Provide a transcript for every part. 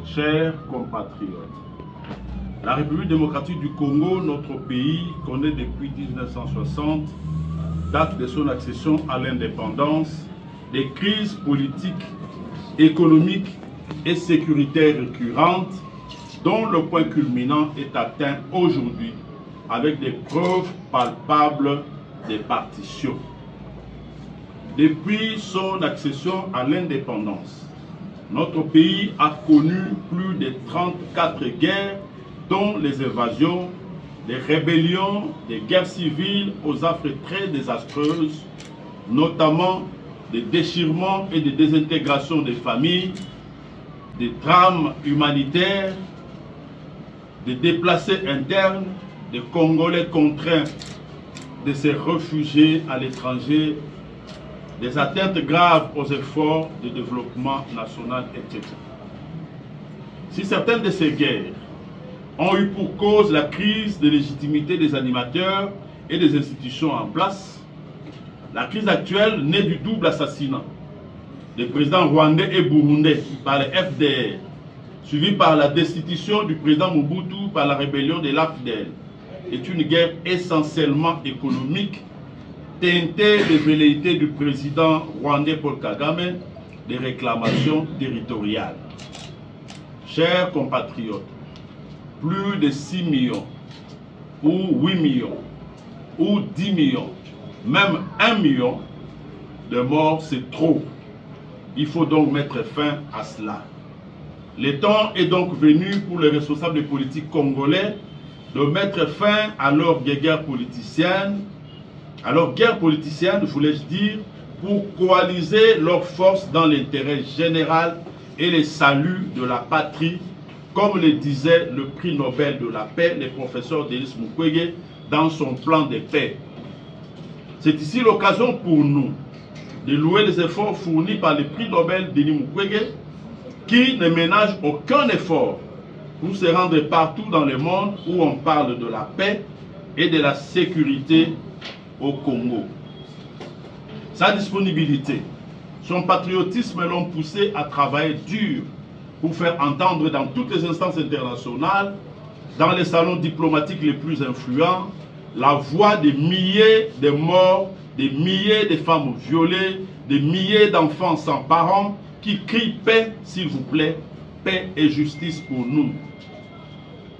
Chers compatriotes, la République démocratique du Congo, notre pays, connaît depuis 1960, date de son accession à l'indépendance, des crises politiques, économiques et sécuritaires récurrentes, dont le point culminant est atteint aujourd'hui avec des preuves palpables des partitions. Depuis son accession à l'indépendance, notre pays a connu plus de 34 guerres, dont les invasions, des rébellions, des guerres civiles aux affres très désastreuses, notamment des déchirements et des désintégrations des familles, des drames humanitaires, des déplacés internes, des Congolais contraints de se réfugier à l'étranger, des atteintes graves aux efforts de développement national, etc. Si certaines de ces guerres ont eu pour cause la crise de légitimité des animateurs et des institutions en place, la crise actuelle naît du double assassinat des présidents rwandais et burundais par les FDR, suivi par la destitution du président Mobutu par la rébellion de l'AFDEL, est une guerre essentiellement économique, teintée des velléités du président rwandais Paul Kagame, des réclamations territoriales. Chers compatriotes, plus de 6 millions, ou 8 millions, ou 10 millions, même 1 million de morts, c'est trop. Il faut donc mettre fin à cela. Le temps est donc venu pour les responsables politiques congolais de mettre fin à leur guerre politicienne, voulais-je dire, pour coaliser leurs forces dans l'intérêt général et le salut de la patrie, comme le disait le prix Nobel de la paix, le professeur Denis Mukwege, dans son plan de paix. C'est ici l'occasion pour nous de louer les efforts fournis par le prix Nobel Denis Mukwege, qui ne ménage aucun effort pour se rendre partout dans le monde où on parle de la paix et de la sécurité au Congo. Sa disponibilité, son patriotisme l'ont poussé à travailler dur pour faire entendre dans toutes les instances internationales, dans les salons diplomatiques les plus influents, la voix des milliers de morts, des milliers de femmes violées, des milliers d'enfants sans parents qui crient paix, s'il vous plaît, paix et justice pour nous.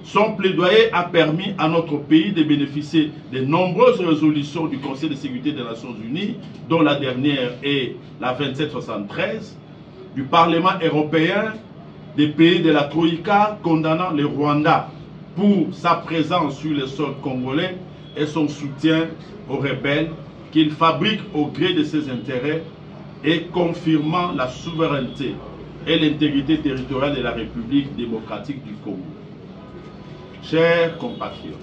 Son plaidoyer a permis à notre pays de bénéficier de nombreuses résolutions du Conseil de sécurité des Nations Unies, dont la dernière est la 2773, du Parlement européen, des pays de la Troïka condamnant le Rwanda pour sa présence sur le sol congolais et son soutien aux rebelles qu'il fabrique au gré de ses intérêts et confirmant la souveraineté et l'intégrité territoriale de la République démocratique du Congo. Chers compatriotes,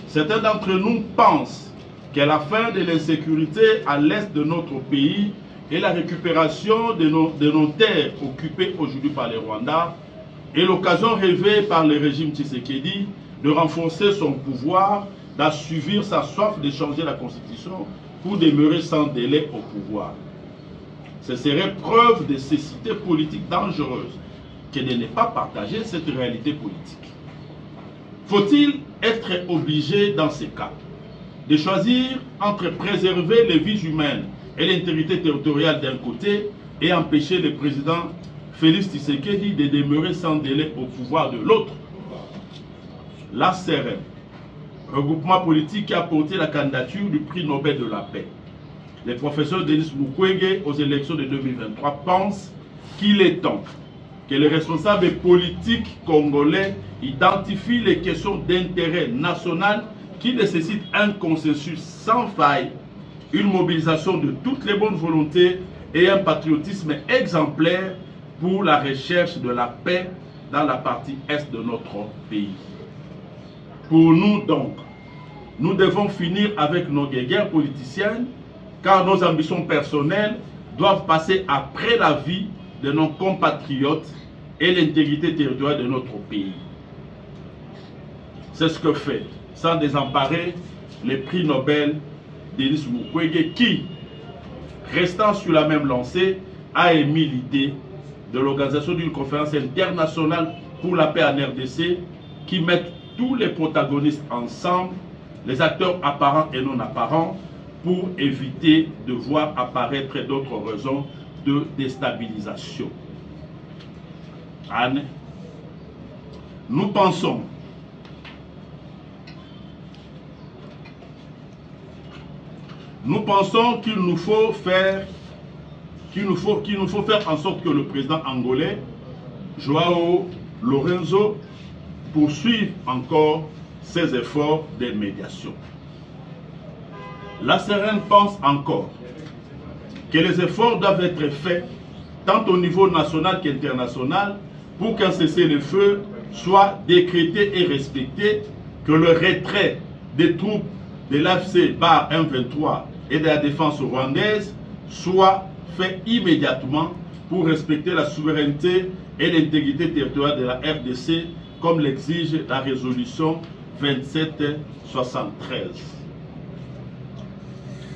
certains d'entre nous pensent que la fin de l'insécurité à l'est de notre pays et la récupération de nos terres occupées aujourd'hui par les Rwandais est l'occasion rêvée par le régime Tshisekedi de renforcer son pouvoir, d'assouvir sa soif de changer la constitution pour demeurer sans délai au pouvoir. Ce serait preuve de cécité politique dangereuse que de ne pas partager cette réalité politique. Faut-il être obligé dans ces cas de choisir entre préserver les vies humaines et l'intégrité territoriale d'un côté et empêcher le président Félix Tshisekedi de demeurer sans délai au pouvoir de l'autre? L'ACRM, regroupement politique qui a porté la candidature du prix Nobel de la paix, le professeur Denis Mukwege aux élections de 2023 pense qu'il est temps que les responsables politiques congolais identifient les questions d'intérêt national qui nécessitent un consensus sans faille, une mobilisation de toutes les bonnes volontés et un patriotisme exemplaire pour la recherche de la paix dans la partie est de notre pays. Pour nous donc, nous devons finir avec nos guerres politiciennes, car nos ambitions personnelles doivent passer après la vie de nos compatriotes et l'intégrité territoriale de notre pays. C'est ce que fait, sans désemparer, le prix Nobel Denis Mukwege qui, restant sur la même lancée, a émis l'idée de l'organisation d'une conférence internationale pour la paix en RDC qui mette tous les protagonistes ensemble, les acteurs apparents et non apparents, pour éviter de voir apparaître d'autres raisons de déstabilisation. Anne, nous pensons qu'il nous faut faire en sorte que le président angolais, João Lourenço, poursuive encore ses efforts de médiation. La CEREN pense encore que les efforts doivent être faits tant au niveau national qu'international pour qu'un cessez-le-feu soit décrété et respecté, que le retrait des troupes de l'AFC bar M23 et de la défense rwandaise soit fait immédiatement pour respecter la souveraineté et l'intégrité territoriale de la RDC comme l'exige la résolution 2773.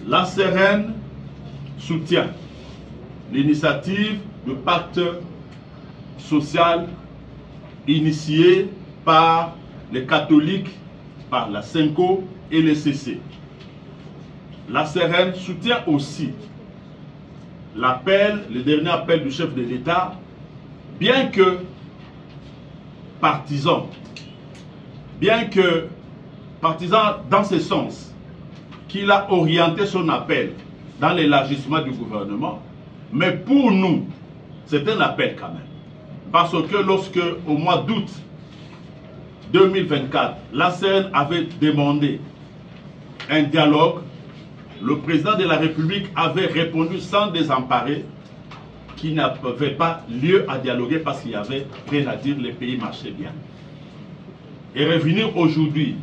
La CEREN soutient l'initiative de pacte social initiée par les catholiques, par la CENCO et les CC. La CEREN soutient aussi l'appel, le dernier appel du chef de l'État, bien que partisan dans ce sens, qu'il a orienté son appel dans l'élargissement du gouvernement, mais pour nous, c'est un appel quand même. Parce que lorsque, au mois d'août 2024, la CEREN avait demandé un dialogue, le président de la République avait répondu sans désemparer qu'il n'avait pas lieu à dialoguer parce qu'il y avait rien à dire, les pays marchaient bien. Et revenir aujourd'hui,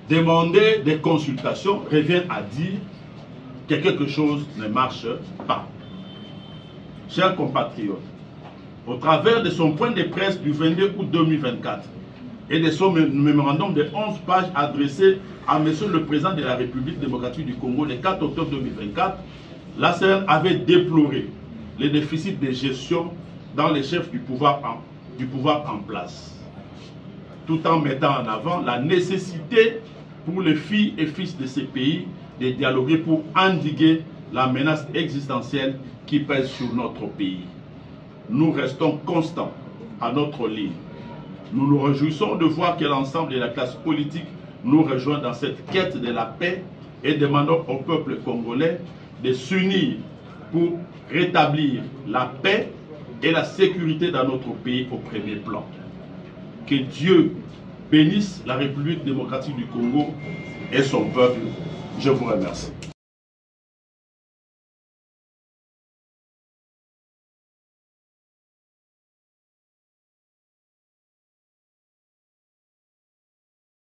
demander des consultations, revient à dire que quelque chose ne marche pas. Chers compatriotes, au travers de son point de presse du 22 août 2024 et de son mémorandum de 11 pages adressé à M. le Président de la République démocratique du Congo le 4 octobre 2024, la CEREN avait déploré les déficits de gestion dans les chefs du pouvoir en place, tout en mettant en avant la nécessité pour les filles et fils de ces pays de dialoguer pour endiguer la menace existentielle qui pèse sur notre pays. Nous restons constants à notre ligne. Nous nous réjouissons de voir que l'ensemble de la classe politique nous rejoint dans cette quête de la paix et demandons au peuple congolais de s'unir pour rétablir la paix et la sécurité dans notre pays au premier plan. Que Dieu bénisse la République démocratique du Congo et son peuple. Je vous remercie.